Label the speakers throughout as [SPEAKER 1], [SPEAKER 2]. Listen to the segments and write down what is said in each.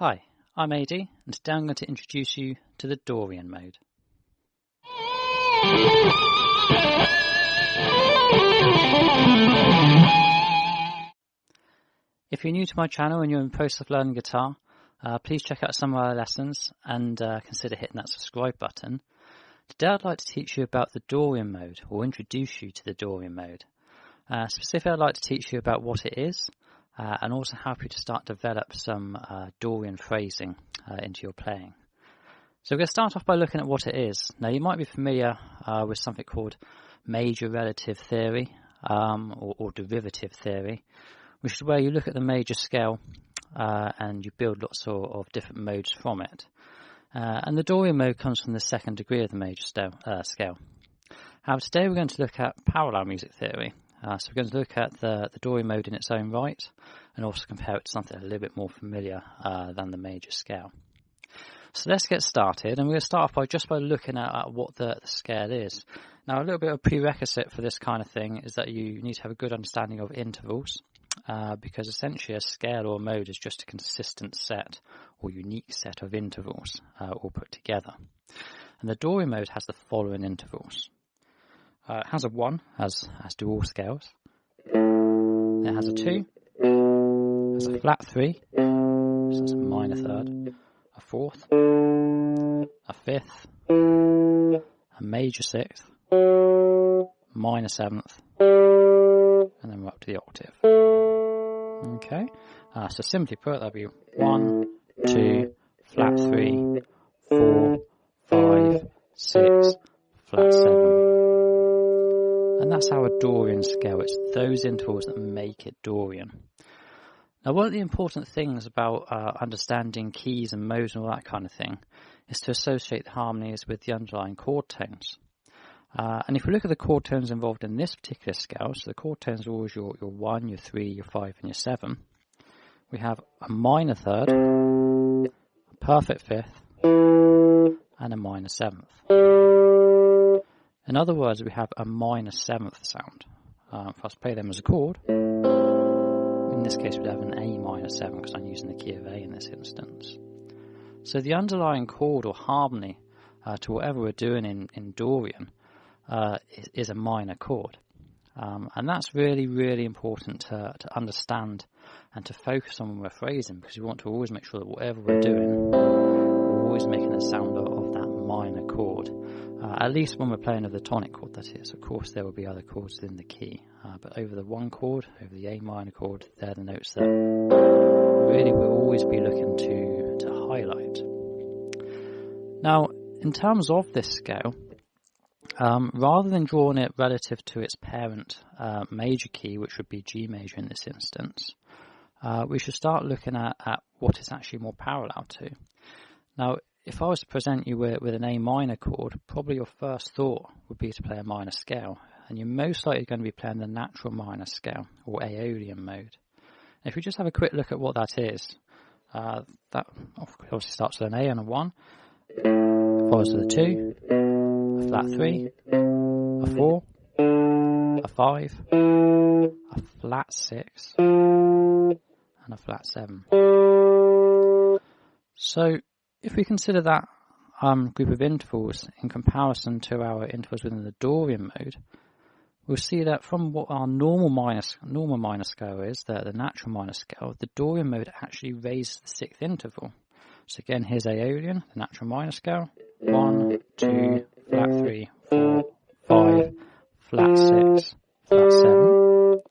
[SPEAKER 1] Hi, I'm AD, and today I'm going to introduce you to the Dorian Mode. If you're new to my channel and you're in the process of learning guitar, please check out some of our lessons and consider hitting that subscribe button. Today I'd like to teach you about the Dorian Mode, or introduce you to the Dorian Mode. Specifically, I'd like to teach you about what it is, and also help you to start to develop some Dorian phrasing into your playing. So we're going to start off by looking at what it is. Now you might be familiar with something called major relative theory or derivative theory, which is where you look at the major scale and you build lots of different modes from it. And the Dorian mode comes from the second degree of the major scale. However, today we're going to look at parallel music theory. So we're going to look at the Dorian mode in its own right, and also compare it to something a little bit more familiar than the major scale. So let's get started, and we're going to start off by looking at what the scale is. Now, a little bit of a prerequisite for this kind of thing is that you need to have a good understanding of intervals, because essentially a scale or a mode is just a consistent set or unique set of intervals all put together. And the Dorian mode has the following intervals. It has a 1, as do all scales. It has a 2, it has a flat 3, so that's a minor third, a 4th, a 5th, a major 6th, minor 7th, and then we're up to the octave. Okay, so simply put, that'll be 1, 2, flat 3, 4, 5, 6, flat 7. And that's our Dorian scale. It's those intervals that make it Dorian. Now, one of the important things about understanding keys and modes and all that kind of thing is to associate the harmonies with the underlying chord tones. And if we look at the chord tones involved in this particular scale, so the chord tones are always your 1, your 3, your 5 and your 7. We have a minor third, a perfect 5th, and a minor 7th. In other words, we have a minor 7th sound. If I was to play them as a chord, in this case we'd have an A minor 7 because I'm using the key of A in this instance. So the underlying chord or harmony to whatever we're doing in Dorian is a minor chord. And that's really, really important to understand and to focus on when we're phrasing, because we want to always make sure that whatever we're doing, we're always making the sound of that minor chord. At least when we're playing over the tonic chord, that is. Of course, there will be other chords within the key. But over the 1 chord, over the A minor chord, they're the notes that really we'll always be looking to highlight. Now, in terms of this scale, rather than drawing it relative to its parent major key, which would be G major in this instance, we should start looking at what it's actually more parallel to. Now, if I was to present you with an A minor chord, probably your first thought would be to play a minor scale, and you're most likely going to be playing the natural minor scale, or Aeolian mode. And if we just have a quick look at what that is, that obviously starts with an A and a 1, follows with a 2, a flat 3, a 4, a 5, a flat 6, and a flat 7. So if we consider that group of intervals in comparison to our intervals within the Dorian mode, we'll see that from what our normal minor scale is, the natural minor scale, the Dorian mode actually raises the 6th interval. So again, here's Aeolian, the natural minor scale, 1, 2, flat 3, 4, 5, flat 6, flat 7.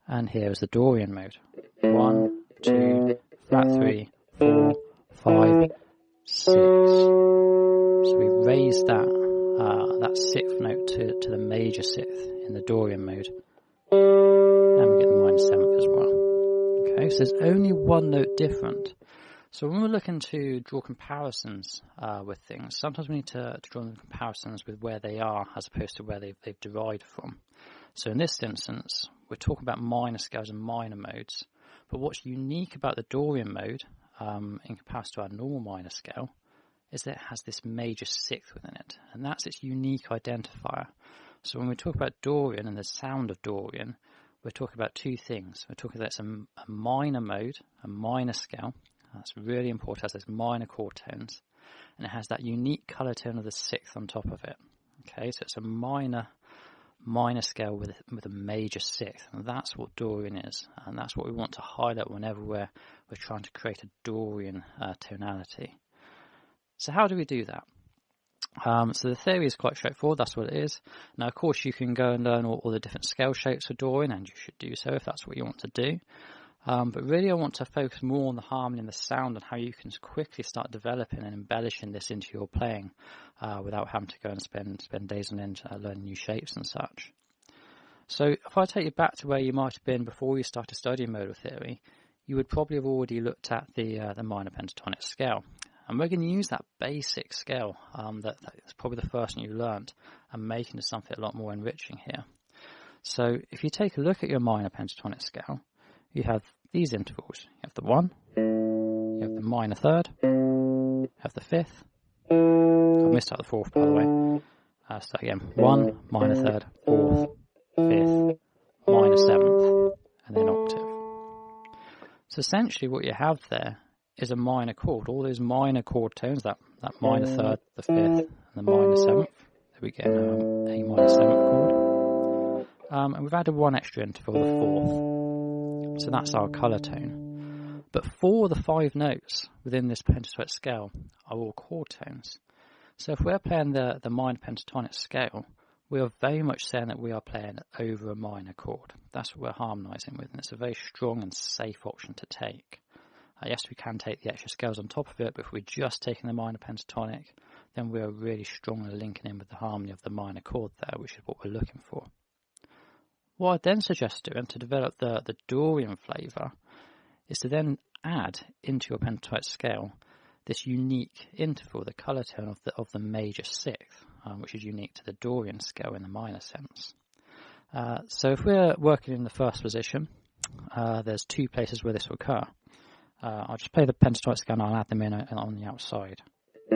[SPEAKER 1] And here is the Dorian mode, 1, 2, flat 3, 4, 5, 6. So we raise that 6th note to the major 6th in the Dorian mode, and we get the minor 7th as well. Okay, so there's only one note different. So when we're looking to draw comparisons with things, sometimes we need to draw the comparisons with where they are as opposed to where they've derived from. So in this instance, we're talking about minor scales and minor modes. But what's unique about the Dorian mode in comparison to our normal minor scale is that it has this major 6th within it, and that's its unique identifier. So when we talk about Dorian and the sound of Dorian, we're talking about two things. We're talking about it's a minor mode, a minor scale, That's really important. It has those minor chord tones, and it has that unique color tone of the sixth on top of it. Okay, so it's a minor scale with a major sixth, and that's what Dorian is, and that's what we want to highlight whenever we're trying to create a Dorian tonality. So how do we do that? So the theory is quite straightforward. That's what it is. Now, of course, you can go and learn all the different scale shapes for Dorian, and you should do so if that's what you want to do. But really, I want to focus more on the harmony and the sound and how you can quickly start developing and embellishing this into your playing without having to go and spend days on end learning new shapes and such. So if I take you back to where you might have been before you started studying modal theory, you would probably have already looked at the minor pentatonic scale. And we're going to use that basic scale that's probably the first one you learned and make it into something a lot more enriching here. So if you take a look at your minor pentatonic scale, you have these intervals. You have the 1, you have the minor third, you have the fifth. I missed out the fourth, by the way. So again, 1, minor third, fourth, fifth, minor seventh, and then octave. So essentially what you have there is a minor chord. All those minor chord tones, that minor third, the fifth, and the minor seventh. So we get a minor seventh chord. And we've added one extra interval, the fourth. So that's our colour tone. But 4 of the 5 notes within this pentatonic scale are all chord tones. So if we're playing the minor pentatonic scale, we are very much saying that we are playing over a minor chord. That's what we're harmonising with, and it's a very strong and safe option to take. Yes, we can take the extra scales on top of it, but if we're just taking the minor pentatonic, then we are really strongly linking in with the harmony of the minor chord there, which is what we're looking for. What I then suggest doing to develop the Dorian flavour is to then add into your pentatonic scale this unique interval, the colour tone of the major sixth, which is unique to the Dorian scale in the minor sense. So if we're working in the first position, there's 2 places where this will occur. I'll just play the pentatonic scale and I'll add them in on the outside. So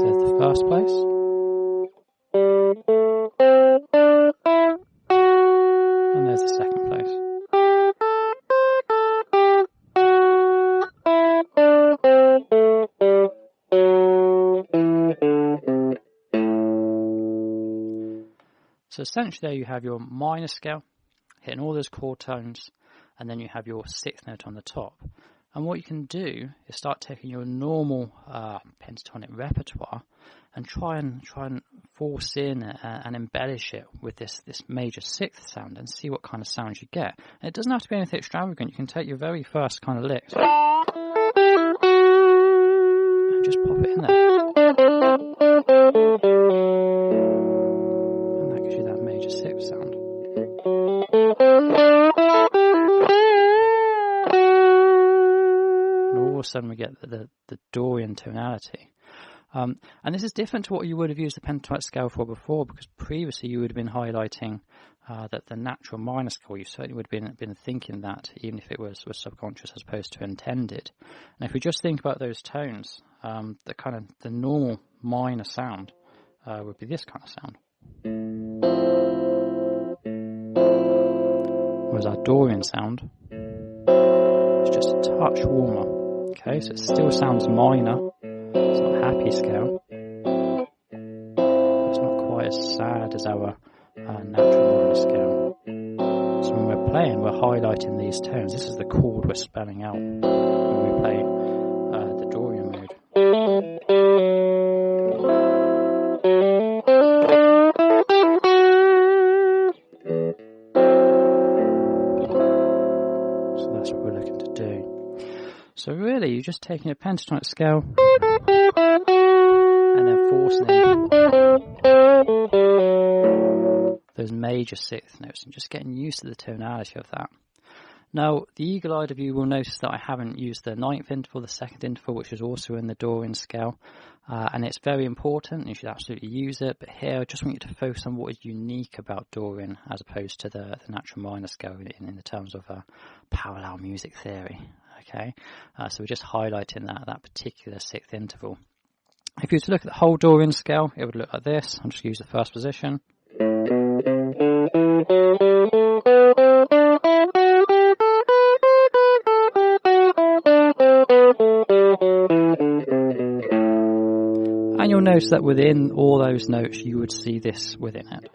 [SPEAKER 1] there's the first place. And there's the second place. So essentially there you have your minor scale, hitting all those chord tones, and then you have your sixth note on the top. And what you can do is start taking your normal pentatonic repertoire and try and force in and embellish it with this major sixth sound and see what kind of sounds you get. And it doesn't have to be anything extravagant. You can take your very first kind of licks and just pop it in there. And that gives you that major sixth sound. All of a sudden we get the Dorian tonality. And this is different to what you would have used the pentatonic scale for before, because previously you would have been highlighting that the natural minor scale. You certainly would have been thinking that, even if it was subconscious as opposed to intended. And if we just think about those tones, the normal minor sound would be this kind of sound. Whereas our Dorian sound is just a touch warmer. Okay, so it still sounds minor. It's not a happy scale. It's not quite as sad as our natural minor scale. So when we're playing, we're highlighting these tones. This is the chord we're spelling out when we play the Dorian mode. So that's what we're looking to do. So really, you're just taking a pentatonic scale and then forcing in those major sixth notes and just getting used to the tonality of that. Now, the eagle-eyed of you will notice that I haven't used the ninth interval, the second interval, which is also in the Dorian scale, and it's very important. You should absolutely use it. But here, I just want you to focus on what is unique about Dorian as opposed to the natural minor scale in the terms of parallel music theory. Okay, so we're just highlighting that particular sixth interval. If you were to look at the whole Dorian scale, it would look like this. I'll just use the first position. notice that within all those notes you would see this within it.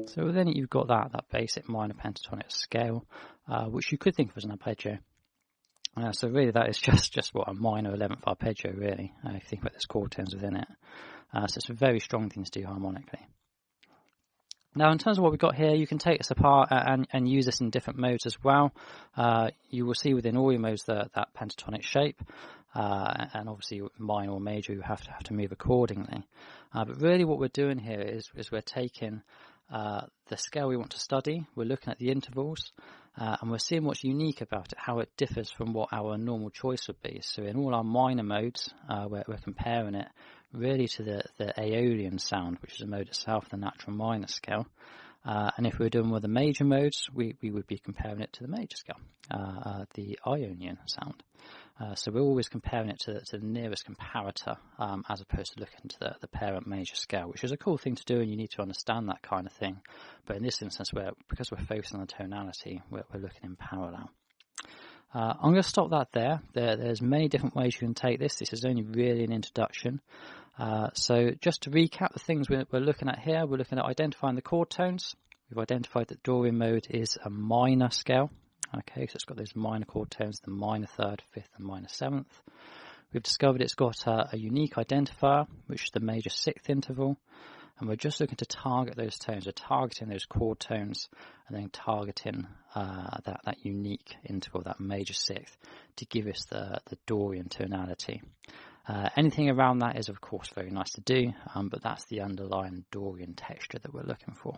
[SPEAKER 1] So within it you've got that basic minor pentatonic scale, which you could think of as an arpeggio. So really that is just what a minor 11th arpeggio really, if you think about this chord terms within it. So it's a very strong thing to do harmonically. Now in terms of what we've got here, you can take this apart and use this in different modes as well. You will see within all your modes that pentatonic shape, and obviously minor or major you have to move accordingly. But really what we're doing here is we're taking the scale we want to study, we're looking at the intervals, and we're seeing what's unique about it, how it differs from what our normal choice would be. So in all our minor modes, we're comparing it really to the Aeolian sound, which is a mode itself, the natural minor scale. And if we were doing with the major modes, we would be comparing it to the major scale, the Ionian sound. So we're always comparing it to the nearest comparator, as opposed to looking to the parent major scale, which is a cool thing to do, and you need to understand that kind of thing. But in this instance, because we're focusing on the tonality, we're looking in parallel. I'm going to stop that there. There's many different ways you can take this. This is only really an introduction. So just to recap the things we're looking at here, we're looking at identifying the chord tones. We've identified that Dorian mode is a minor scale. Okay, so it's got those minor chord tones, the minor third, fifth and minor seventh. We've discovered it's got a unique identifier, which is the major sixth interval. And we're just looking to target those tones. We're targeting those chord tones and then targeting that unique interval, that major sixth, to give us the Dorian tonality. Anything around that is, of course, very nice to do, but that's the underlying Dorian texture that we're looking for.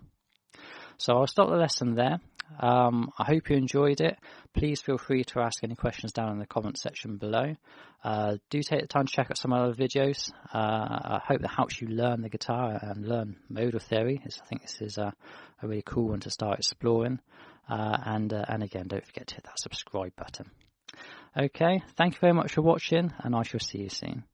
[SPEAKER 1] So I'll stop the lesson there. I hope you enjoyed it. Please feel free to ask any questions down in the comment section below. Do take the time to check out some other videos. I hope that helps you learn the guitar and learn modal theory. I think this is a really cool one to start exploring. And again, don't forget to hit that subscribe button. Okay, thank you very much for watching, and I shall see you soon.